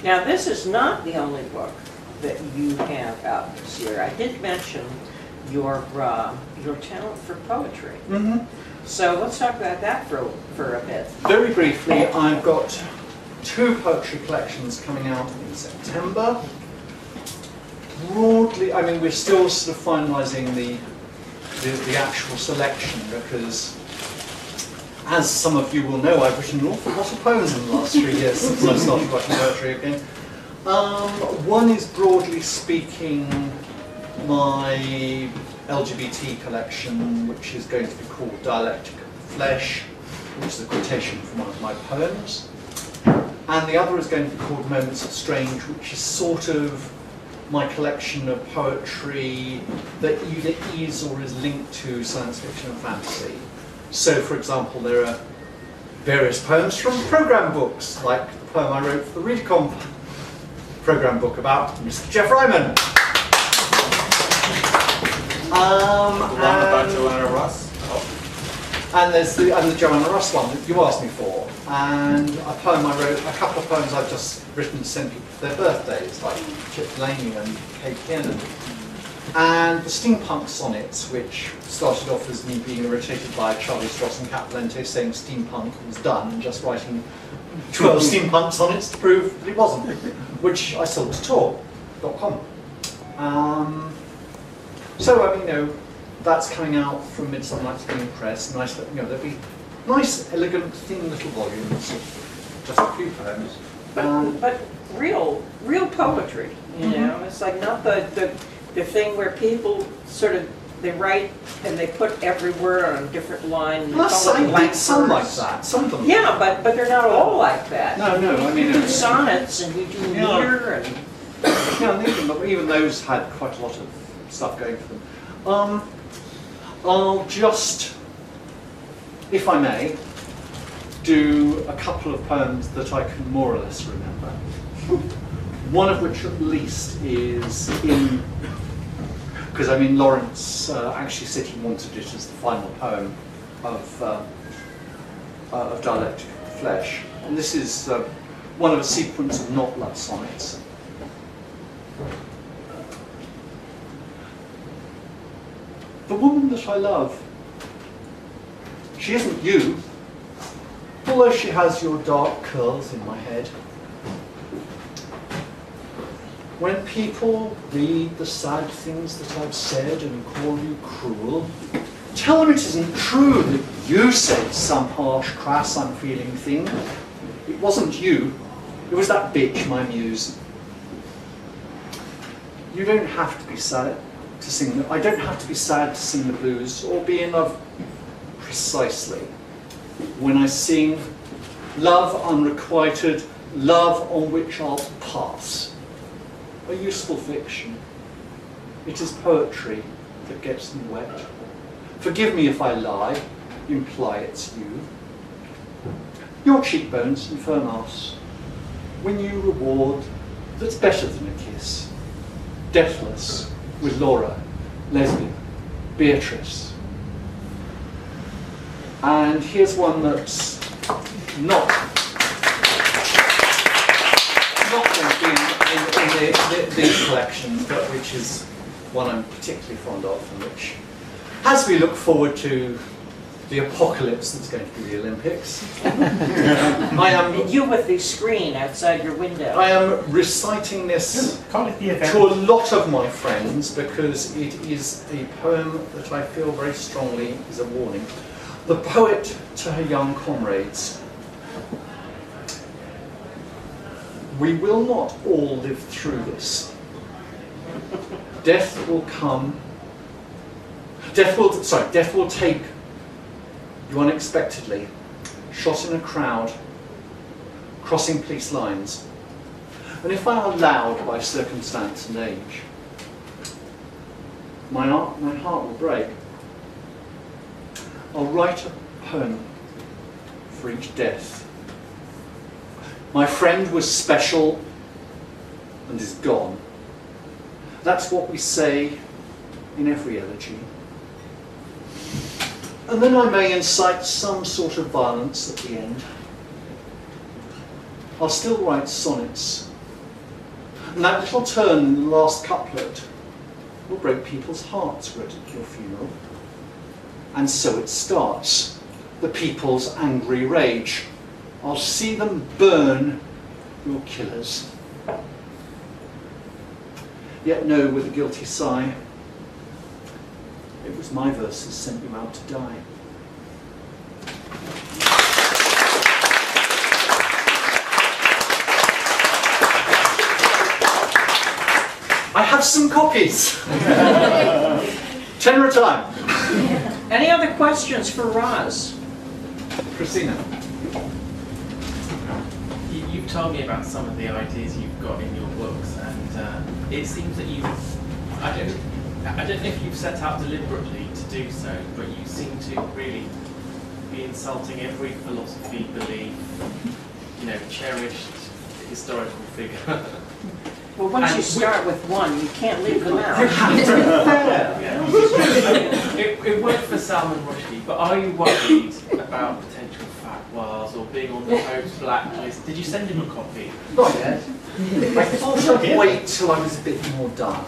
Now, this is not the only book that you have out this year. I did mention your talent for poetry. Mm-hmm. So let's talk about that for a bit. Very briefly, I've got 2 poetry collections coming out in September. Broadly, I mean, we're still sort of finalising the actual selection because, as some of you will know, I've written an awful lot of poems in the last 3 years since I started writing poetry again. One is, broadly speaking, my LGBT collection, which is going to be called Dialectic of the Flesh, which is a quotation from one of my poems. And the other is going to be called Moments of Strange, which is sort of my collection of poetry that either is or is linked to science fiction and fantasy. So, for example, there are various poems from program books, like the poem I wrote for the Readcom program book about Mr. Jeff Ryman. The one about Joanna Russ? And there's the Joanna Russ one that you asked me for. And a poem I wrote, a couple of poems I've just written to send people for their birthdays, like Chip Delaney and Kate Kiernan. And the steampunk sonnets, which started off as me being irritated by Charlie Stross and Cat Valente saying steampunk was done, and just writing 12 steampunk sonnets to prove that it wasn't, which I sold to Tor.com. So, I mean, you know, that's coming out from Midsummer Night's Being Press. Nice, you know, there'll be nice, elegant, thin little volumes, just a few poems. But real poetry, you know, it's like not the thing where people sort of, they write and they put every word on a different line. And Some like that, some of them. Yeah, but they're not all like that. No, I mean, you do sonnets and you do meter and... Yeah, even those had quite a lot of stuff going for them. I'll just, if I may, do a couple of poems that I can more or less remember. One of which at least is in, because I mean Lawrence actually said he wanted it as the final poem of Dialectic of the Flesh. And this is one of a sequence of not love sonnets. The woman that I love, she isn't you, although she has your dark curls in my head. When people read the sad things that I've said and call you cruel, tell them it isn't true that you said some harsh, crass, unfeeling thing. It wasn't you, it was that bitch, my muse. You don't have to be sad to sing. I don't have to be sad to sing the blues or be in love precisely. When I sing love unrequited, love on which I'll pass, a useful fiction. It is poetry that gets me wet. Forgive me if I lie, imply it's you. Your cheekbones and firm ass, win you reward that's better than a kiss. Deathless with Laura, Leslie, Beatrice. And here's one that's not going to be in these collections, but which is one I'm particularly fond of, and which, as we look forward to the apocalypse that's going to be the Olympics, you with the screen outside your window. I am reciting this to a lot of my friends because it is a poem that I feel very strongly is a warning. The poet to her young comrades. We will not all live through this. Death will come. Death will take you unexpectedly, shot in a crowd, crossing police lines. And if I are allowed by circumstance and age, my heart will break. I'll write a poem for each death. My friend was special and is gone. That's what we say in every elegy. And then I may incite some sort of violence at the end. I'll still write sonnets And that little turn in the last couplet will break people's hearts read at your funeral. And so it starts, the people's angry rage. I'll see them burn your killers. Yet know with a guilty sigh, it was my verses sent you out to die. I have some copies. 10 at a time. Any other questions for Roz? Christina. You've told me about some of the ideas you've got in your books, and it seems that I don't know if you've set out deliberately to do so, but you seem to really be insulting every philosophy, belief, cherished historical figure. Well, once you start with one, you can't leave them out. It worked for Salman Rushdie, but are you worried about potential fatwas or being on the Pope's blacklist? Did you send him a copy? Not yet. I thought I'd wait till I was a bit more done.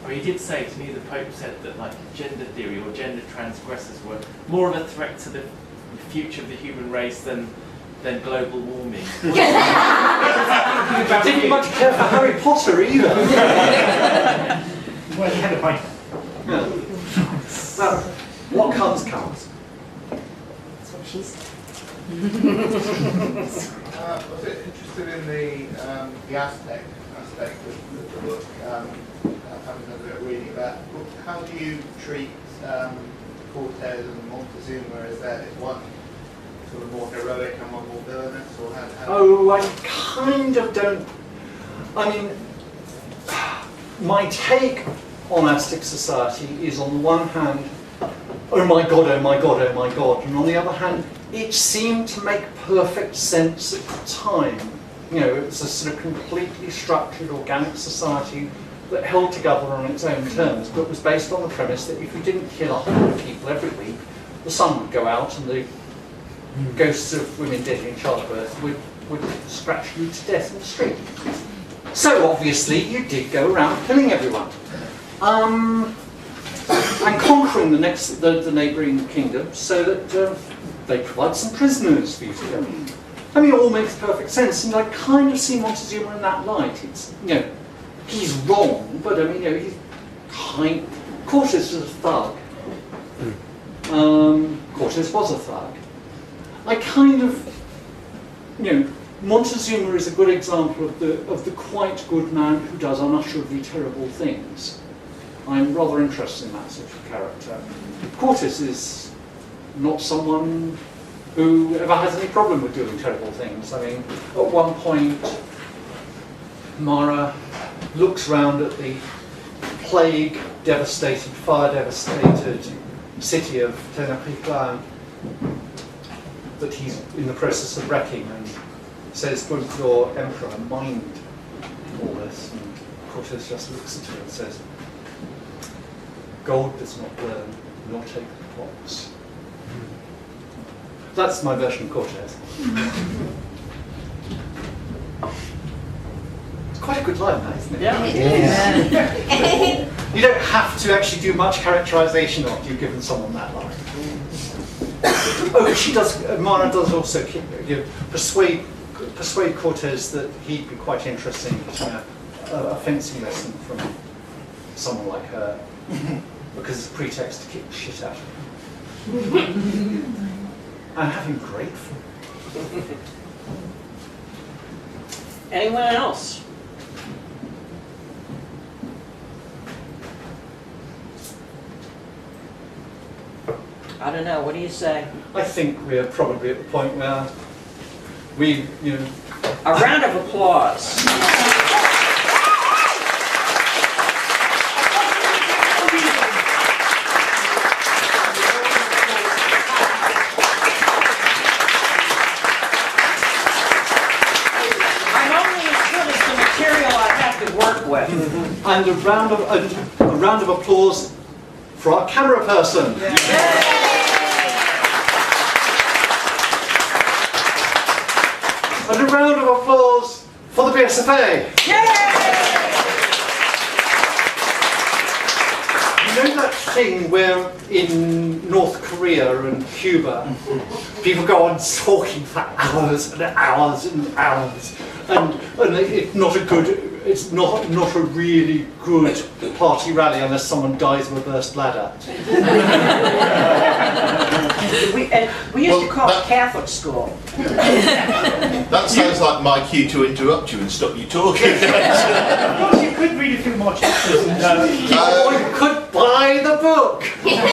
Well, he did say to me, the Pope said that gender theory or gender transgressors were more of a threat to the future of the human race than global warming. I didn't much care for Harry Potter either. Well, he had a point. Yeah. Well, what comes comes. That's what she said. I was interested in the Aztec aspect of the book. Having a bit of reading about, how do you treat Cortez and Montezuma? Is one sort of more heroic and one more villainous, or how? Oh, I kind of don't. I mean, my take on Aztec society is, on the one hand, oh my god, oh my god, oh my god, and on the other hand, it seemed to make perfect sense at the time. It was a sort of completely structured, organic society that held together on its own terms, but was based on the premise that if you didn't kill 100 people every week, the sun would go out and the ghosts of women dead in childbirth would scratch you to death in the street. So obviously you did go around killing everyone. And conquering the neighbouring kingdom so that they provide some prisoners for you to kill. I mean, it all makes perfect sense, and I kind of see Montezuma in that light. It's, he's wrong, but I mean, he's kind. Cortez was a thug. Cortez was a thug. I kind of, Montezuma is a good example of the quite good man who does unutterably terrible things. I'm rather interested in that sort of character. Cortez is not someone who ever has any problem with doing terrible things. I mean, at one point, Mara looks round at the plague-devastated, fire-devastated city of Tenochtitlan that he's in the process of wrecking, and says, "Would your emperor mind all this?" And Cortez just looks at her and says, "Gold does not burn, nor take the pots." That's my version of Cortez. It's quite a good line, that, isn't it? Yeah. You don't have to actually do much characterization after you've given someone that line. Oh, she does. Mara does also persuade Cortez that he'd be quite interested in getting a fencing lesson from someone like her, because it's a pretext to kick the shit out of him. And have him grateful. Anyone else? I don't know. What do you say? I think we're probably at the point where we, A round of applause. I'm only as good as the material I have to work with. and a round of applause for our camera person. And a round of applause for the BSFA. You know that thing where in North Korea and Cuba, people go on talking for hours and hours and hours, and it's not a good, it's not a really good party rally unless someone dies of a burst bladder. We used to call it Catholic school. That sounds like my cue to interrupt you and stop you talking. Of course, you could read a few more chapters. And, Or you could buy the book.